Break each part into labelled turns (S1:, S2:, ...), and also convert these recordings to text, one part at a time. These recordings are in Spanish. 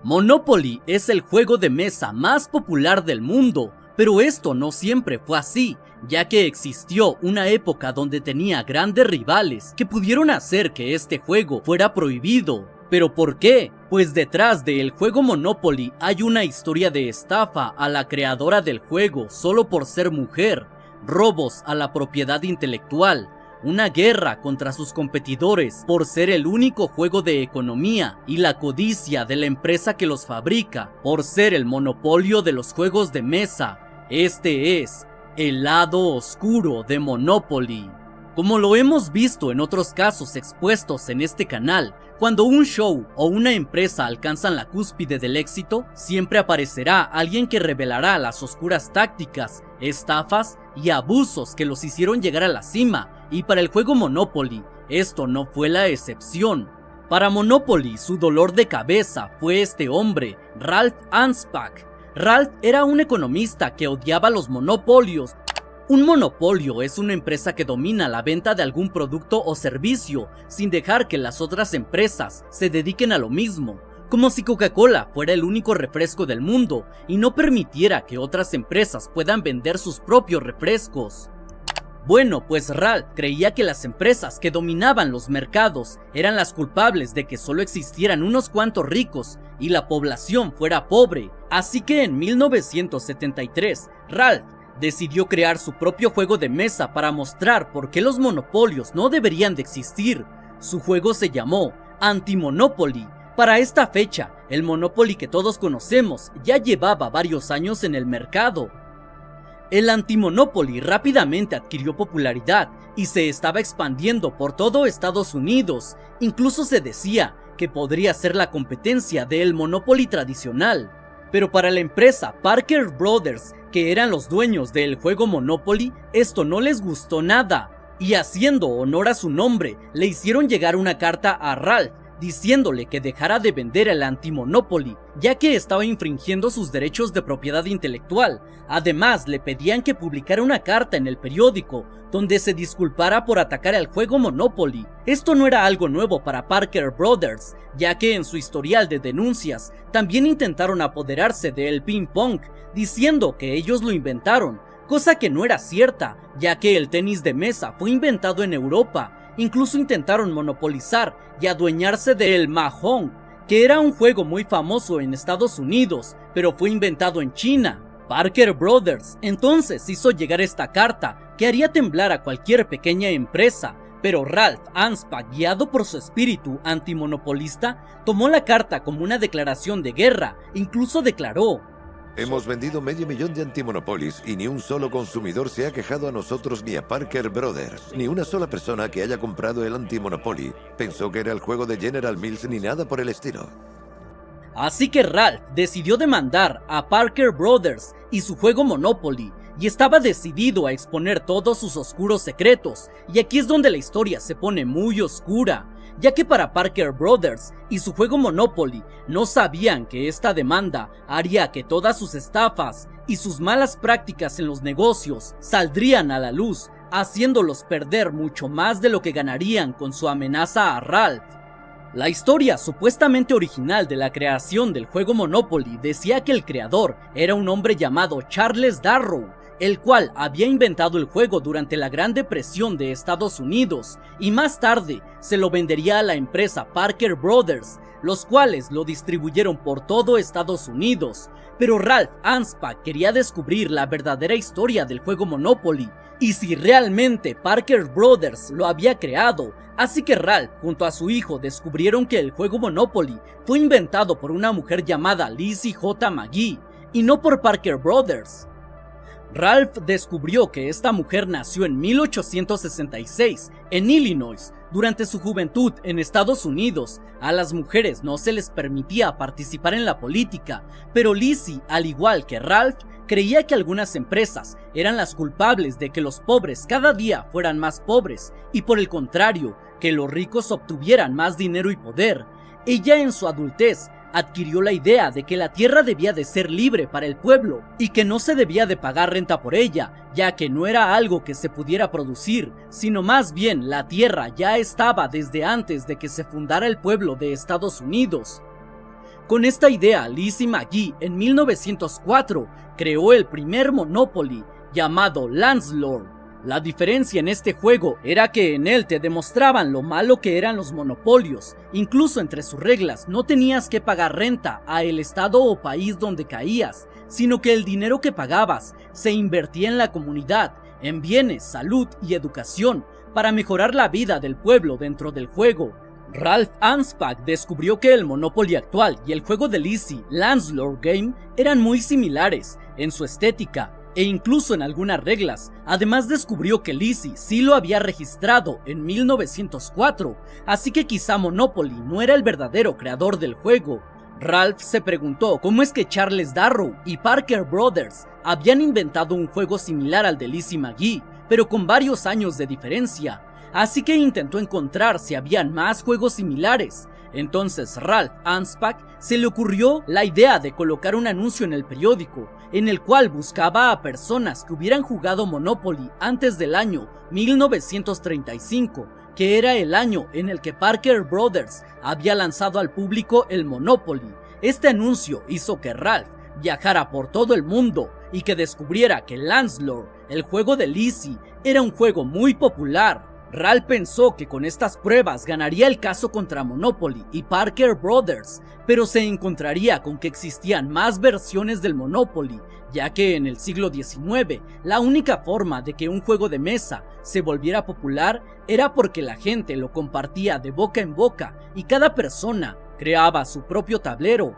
S1: Monopoly es el juego de mesa más popular del mundo, pero esto no siempre fue así, ya que existió una época donde tenía grandes rivales que pudieron hacer que este juego fuera prohibido. ¿Pero por qué? Pues detrás del juego Monopoly hay una historia de estafa a la creadora del juego solo por ser mujer, robos a la propiedad intelectual, una guerra contra sus competidores por ser el único juego de economía y la codicia de la empresa que los fabrica por ser el monopolio de los juegos de mesa. Este es el lado oscuro de Monopoly. Como lo hemos visto en otros casos expuestos en este canal, cuando un show o una empresa alcanzan la cúspide del éxito, siempre aparecerá alguien que revelará las oscuras tácticas, estafas y abusos que los hicieron llegar a la cima, y para el juego Monopoly, esto no fue la excepción. Para Monopoly, su dolor de cabeza fue este hombre, Ralph Anspach. Ralph era un economista que odiaba los monopolios. Un monopolio es una empresa que domina la venta de algún producto o servicio sin dejar que las otras empresas se dediquen a lo mismo, como si Coca-Cola fuera el único refresco del mundo y no permitiera que otras empresas puedan vender sus propios refrescos. Bueno, pues Ralph creía que las empresas que dominaban los mercados eran las culpables de que solo existieran unos cuantos ricos y la población fuera pobre, así que en 1973 Ralph decidió crear su propio juego de mesa para mostrar por qué los monopolios no deberían de existir. Su juego se llamó Anti-Monopoly. Para esta fecha, el Monopoly que todos conocemos ya llevaba varios años en el mercado. El Anti-Monopoly rápidamente adquirió popularidad y se estaba expandiendo por todo Estados Unidos. Incluso se decía que podría ser la competencia del Monopoly tradicional. Pero para la empresa Parker Brothers, que eran los dueños del juego Monopoly, esto no les gustó nada, y haciendo honor a su nombre, le hicieron llegar una carta a Ralph diciéndole que dejara de vender el Anti-Monopoly, ya que estaba infringiendo sus derechos de propiedad intelectual. Además, le pedían que publicara una carta en el periódico, donde se disculpara por atacar al juego Monopoly. Esto no era algo nuevo para Parker Brothers, ya que en su historial de denuncias, también intentaron apoderarse del ping pong, diciendo que ellos lo inventaron, cosa que no era cierta, ya que el tenis de mesa fue inventado en Europa. Incluso intentaron monopolizar y adueñarse del Mahjong, que era un juego muy famoso en Estados Unidos, pero fue inventado en China. Parker Brothers entonces hizo llegar esta carta que haría temblar a cualquier pequeña empresa, pero Ralph Anspach, guiado por su espíritu antimonopolista, tomó la carta como una declaración de guerra. Incluso declaró:
S2: hemos vendido 500.000 de Antimonopolies y ni un solo consumidor se ha quejado a nosotros ni a Parker Brothers. Ni una sola persona que haya comprado el Antimonopoly pensó que era el juego de General Mills ni nada por el estilo.
S1: Así que Ralph decidió demandar a Parker Brothers y su juego Monopoly, y estaba decidido a exponer todos sus oscuros secretos. Y aquí es donde la historia se pone muy oscura, ya que para Parker Brothers y su juego Monopoly no sabían que esta demanda haría que todas sus estafas y sus malas prácticas en los negocios saldrían a la luz, haciéndolos perder mucho más de lo que ganarían con su amenaza a Ralph. La historia supuestamente original de la creación del juego Monopoly decía que el creador era un hombre llamado Charles Darrow, el cual había inventado el juego durante la Gran Depresión de Estados Unidos y más tarde se lo vendería a la empresa Parker Brothers, los cuales lo distribuyeron por todo Estados Unidos. Pero Ralph Anspach quería descubrir la verdadera historia del juego Monopoly y si realmente Parker Brothers lo había creado. Así que Ralph junto a su hijo descubrieron que el juego Monopoly fue inventado por una mujer llamada Lizzie J. McGee y no por Parker Brothers. Ralph descubrió que esta mujer nació en 1866 en Illinois. Durante su juventud en Estados Unidos, a las mujeres no se les permitía participar en la política, pero Lizzie, al igual que Ralph, creía que algunas empresas eran las culpables de que los pobres cada día fueran más pobres y por el contrario, que los ricos obtuvieran más dinero y poder. Ella en su adultez adquirió la idea de que la tierra debía de ser libre para el pueblo y que no se debía de pagar renta por ella, ya que no era algo que se pudiera producir, sino más bien la tierra ya estaba desde antes de que se fundara el pueblo de Estados Unidos. Con esta idea, Lizzie McGee en 1904 creó el primer Monopoly llamado Landlord. La diferencia en este juego era que en él te demostraban lo malo que eran los monopolios. Incluso entre sus reglas no tenías que pagar renta a el estado o país donde caías, sino que el dinero que pagabas se invertía en la comunidad, en bienes, salud y educación, para mejorar la vida del pueblo dentro del juego. Ralph Anspach descubrió que el Monopoly actual y el juego de Lizzie, Landlord Game, eran muy similares en su estética e incluso en algunas reglas. Además descubrió que Lizzie sí lo había registrado en 1904, así que quizá Monopoly no era el verdadero creador del juego. Ralph se preguntó cómo es que Charles Darrow y Parker Brothers habían inventado un juego similar al de Lizzie McGee, pero con varios años de diferencia, así que intentó encontrar si habían más juegos similares. Entonces Ralph Anspach se le ocurrió la idea de colocar un anuncio en el periódico, en el cual buscaba a personas que hubieran jugado Monopoly antes del año 1935, que era el año en el que Parker Brothers había lanzado al público el Monopoly. Este anuncio hizo que Ralph viajara por todo el mundo y que descubriera que Landlord, el juego de Lizzie, era un juego muy popular. Ralph pensó que con estas pruebas ganaría el caso contra Monopoly y Parker Brothers, pero se encontraría con que existían más versiones del Monopoly, ya que en el siglo XIX la única forma de que un juego de mesa se volviera popular era porque la gente lo compartía de boca en boca y cada persona creaba su propio tablero.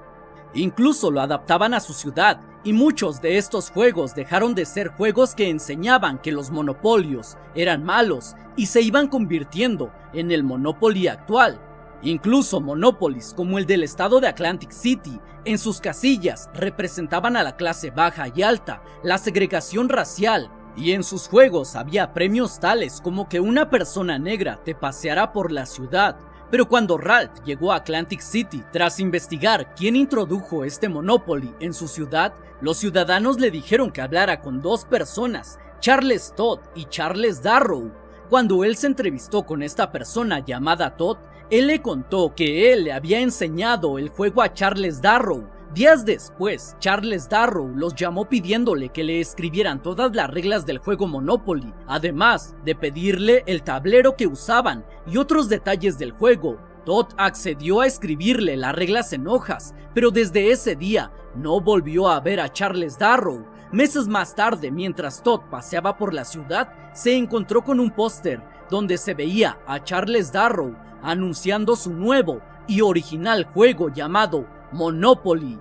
S1: Incluso lo adaptaban a su ciudad, y muchos de estos juegos dejaron de ser juegos que enseñaban que los monopolios eran malos y se iban convirtiendo en el Monopoly actual. Incluso Monopolies como el del estado de Atlantic City, en sus casillas representaban a la clase baja y alta, la segregación racial, y en sus juegos había premios tales como que una persona negra te paseara por la ciudad. Pero cuando Ralph llegó a Atlantic City tras investigar quién introdujo este Monopoly en su ciudad, los ciudadanos le dijeron que hablara con dos personas, Charles Todd y Charles Darrow. Cuando él se entrevistó con esta persona llamada Todd, él le contó que él le había enseñado el juego a Charles Darrow. Días después, Charles Darrow los llamó pidiéndole que le escribieran todas las reglas del juego Monopoly, además de pedirle el tablero que usaban y otros detalles del juego. Todd accedió a escribirle las reglas en hojas, pero desde ese día no volvió a ver a Charles Darrow. Meses más tarde, mientras Todd paseaba por la ciudad, se encontró con un póster donde se veía a Charles Darrow anunciando su nuevo y original juego llamado Monopoly.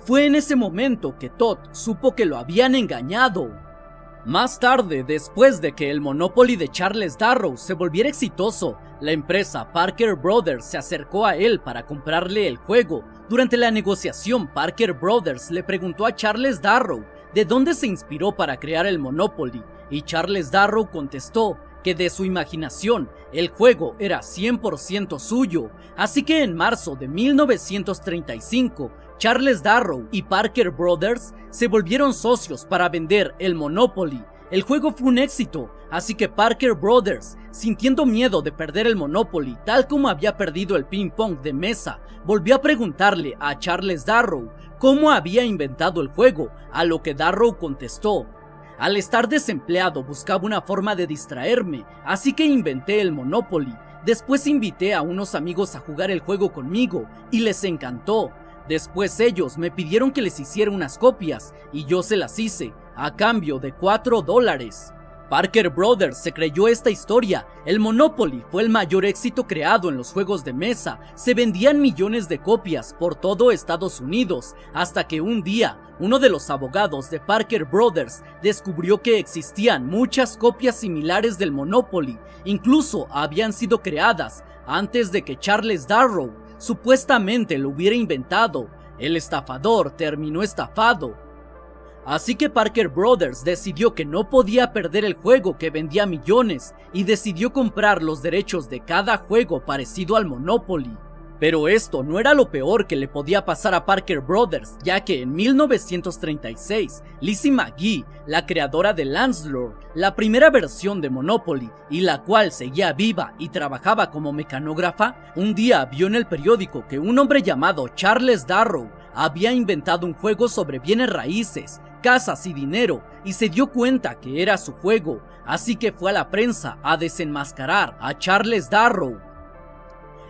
S1: Fue en ese momento que Todd supo que lo habían engañado. Más tarde, después de que el Monopoly de Charles Darrow se volviera exitoso, la empresa Parker Brothers se acercó a él para comprarle el juego. Durante la negociación, Parker Brothers le preguntó a Charles Darrow de dónde se inspiró para crear el Monopoly, y Charles Darrow contestó que de su imaginación el juego era 100% suyo. Así que en marzo de 1935, Charles Darrow y Parker Brothers se volvieron socios para vender el Monopoly. El juego fue un éxito, así que Parker Brothers, sintiendo miedo de perder el Monopoly tal como había perdido el ping pong de mesa, volvió a preguntarle a Charles Darrow cómo había inventado el juego, a lo que Darrow contestó: al estar desempleado buscaba una forma de distraerme, así que inventé el Monopoly. Después invité a unos amigos a jugar el juego conmigo y les encantó. Después ellos me pidieron que les hiciera unas copias y yo se las hice, a cambio de $4. Parker Brothers se creyó esta historia. El Monopoly fue el mayor éxito creado en los juegos de mesa. Se vendían millones de copias por todo Estados Unidos, hasta que un día, uno de los abogados de Parker Brothers descubrió que existían muchas copias similares del Monopoly. Incluso habían sido creadas antes de que Charles Darrow supuestamente lo hubiera inventado. El estafador terminó estafado. Así que Parker Brothers decidió que no podía perder el juego que vendía millones y decidió comprar los derechos de cada juego parecido al Monopoly. Pero esto no era lo peor que le podía pasar a Parker Brothers, ya que en 1936, Lizzie McGee, la creadora de Landslord, la primera versión de Monopoly, y la cual seguía viva y trabajaba como mecanógrafa, un día vio en el periódico que un hombre llamado Charles Darrow había inventado un juego sobre bienes raíces, casas y dinero, y se dio cuenta que era su juego, así que fue a la prensa a desenmascarar a Charles Darrow.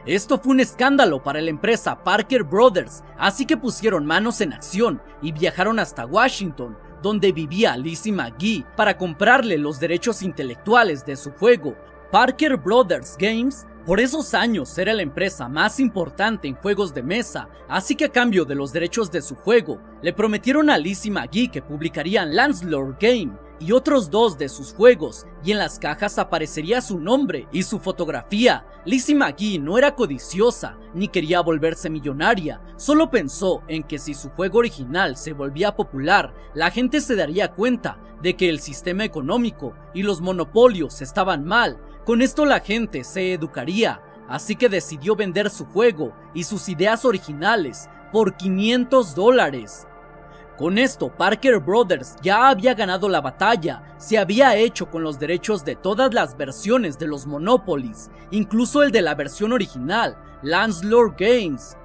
S1: Esto fue un escándalo para la empresa Parker Brothers, así que pusieron manos en acción y viajaron hasta Washington, donde vivía Lizzie McGee, para comprarle los derechos intelectuales de su juego. Parker Brothers Games por esos años era la empresa más importante en juegos de mesa, así que a cambio de los derechos de su juego, le prometieron a Lizzie McGee que publicarían Landslord Game y otros 2 de sus juegos, y en las cajas aparecería su nombre y su fotografía. Lizzie McGee no era codiciosa ni quería volverse millonaria, solo pensó en que si su juego original se volvía popular, la gente se daría cuenta de que el sistema económico y los monopolios estaban mal. Con esto la gente se educaría, así que decidió vender su juego y sus ideas originales por $500. Con esto, Parker Brothers ya había ganado la batalla, se había hecho con los derechos de todas las versiones de los Monopolies, incluso el de la versión original, Landslord Games.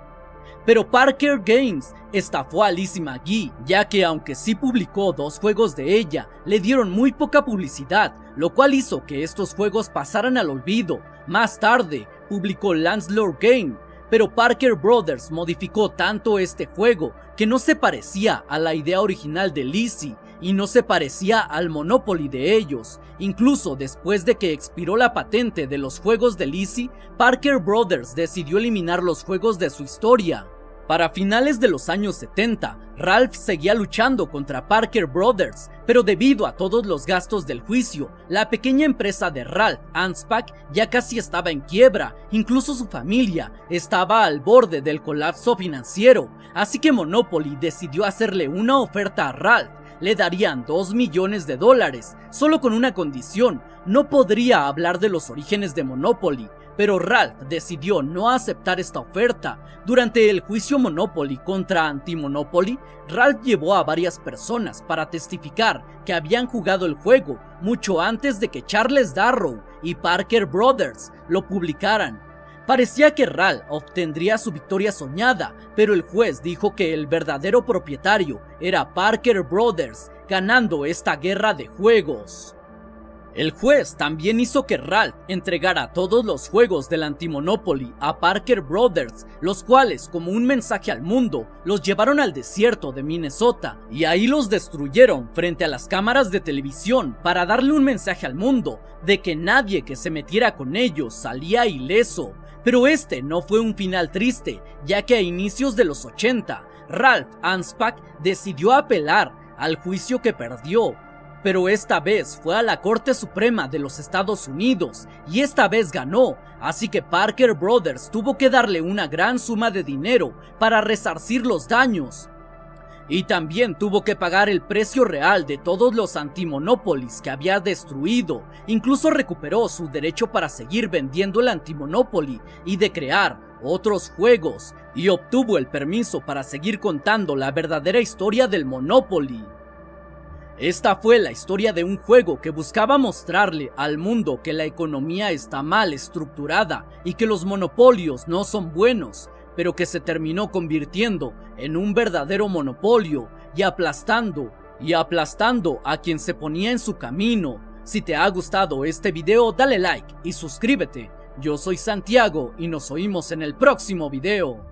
S1: Pero Parker Games estafó a Lizzie McGee, ya que aunque sí publicó 2 juegos de ella, le dieron muy poca publicidad, lo cual hizo que estos juegos pasaran al olvido. Más tarde, publicó Landslord Game, pero Parker Brothers modificó tanto este juego que no se parecía a la idea original de Lizzie y no se parecía al Monopoly de ellos. Incluso después de que expiró la patente de los juegos de Lizzie, Parker Brothers decidió eliminar los juegos de su historia. Para finales de los años 70, Ralph seguía luchando contra Parker Brothers, pero debido a todos los gastos del juicio, la pequeña empresa de Ralph, Anspach, ya casi estaba en quiebra, incluso su familia estaba al borde del colapso financiero, así que Monopoly decidió hacerle una oferta a Ralph. Le darían $2 millones, solo con una condición: no podría hablar de los orígenes de Monopoly. Pero Ralph decidió no aceptar esta oferta. Durante el juicio Monopoly contra Anti-Monopoly, Ralph llevó a varias personas para testificar que habían jugado el juego mucho antes de que Charles Darrow y Parker Brothers lo publicaran. Parecía que Ralph obtendría su victoria soñada, pero el juez dijo que el verdadero propietario era Parker Brothers, ganando esta guerra de juegos. El juez también hizo que Ralph entregara todos los juegos del Anti-Monopoly a Parker Brothers, los cuales, como un mensaje al mundo, los llevaron al desierto de Minnesota y ahí los destruyeron frente a las cámaras de televisión para darle un mensaje al mundo de que nadie que se metiera con ellos salía ileso. Pero este no fue un final triste, ya que a inicios de los 80, Ralph Anspach decidió apelar al juicio que perdió. Pero esta vez fue a la Corte Suprema de los Estados Unidos y esta vez ganó, así que Parker Brothers tuvo que darle una gran suma de dinero para resarcir los daños. Y también tuvo que pagar el precio real de todos los Anti-Monopolies que había destruido. Incluso recuperó su derecho para seguir vendiendo el Anti-Monopoly y de crear otros juegos, y obtuvo el permiso para seguir contando la verdadera historia del Monopoly. Esta fue la historia de un juego que buscaba mostrarle al mundo que la economía está mal estructurada y que los monopolios no son buenos, pero que se terminó convirtiendo en un verdadero monopolio y aplastando a quien se ponía en su camino. Si te ha gustado este video, dale like y suscríbete. Yo soy Santiago y nos oímos en el próximo video.